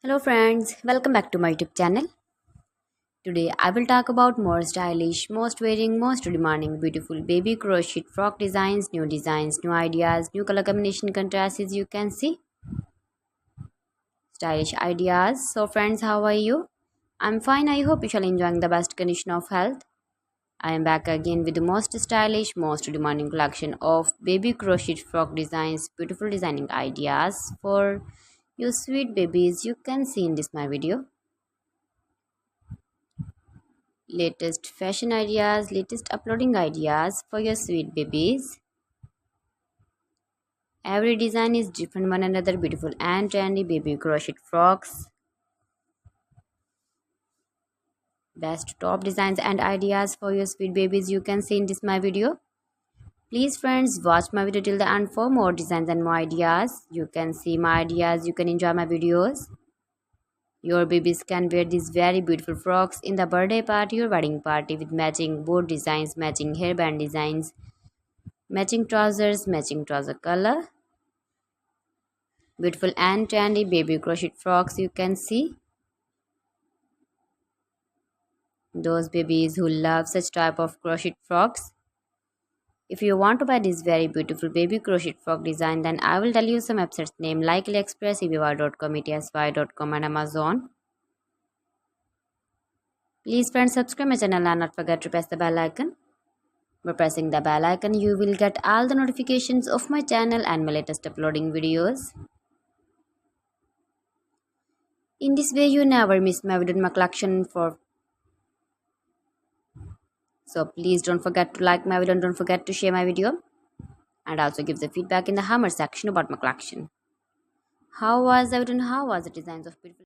Hello friends, welcome back to my YouTube channel. Today I will talk about more stylish, most wearing, most demanding, beautiful baby crochet frock designs, new ideas, new color combination contrasts as you can see. Stylish ideas. So friends, how are you? I'm fine. I hope you shall enjoying the best condition of health. I am back again with the most stylish, most demanding collection of baby crochet frock designs, beautiful designing ideas for you sweet babies. You can see in this my video. Latest fashion ideas, latest uploading ideas for your sweet babies. Every design is different one another, beautiful and trendy baby crochet frocks. Best top designs and ideas for your sweet babies you can see in this my video. Please friends, watch my video till the end for more designs and more ideas. You can see my ideas, you can enjoy my videos. Your babies can wear these very beautiful frocks in the birthday party or wedding party with matching board designs, matching hairband designs, matching trouser color. Beautiful and trendy baby crochet frocks you can see. Those babies who love such type of crochet frocks. If you want to buy this very beautiful baby crochet frock design, then I will tell you some websites name like AliExpress, eBay.com, ETSY.com and Amazon. Please friends, subscribe my channel and not forget to press the bell icon. By pressing the bell icon, you will get all the notifications of my channel and my latest uploading videos. In this way, you never miss my video in my collection for. So please don't forget to like my video and don't forget to share my video. And also give the feedback in the hammer section about my collection. How was the video and how was the designs of beautiful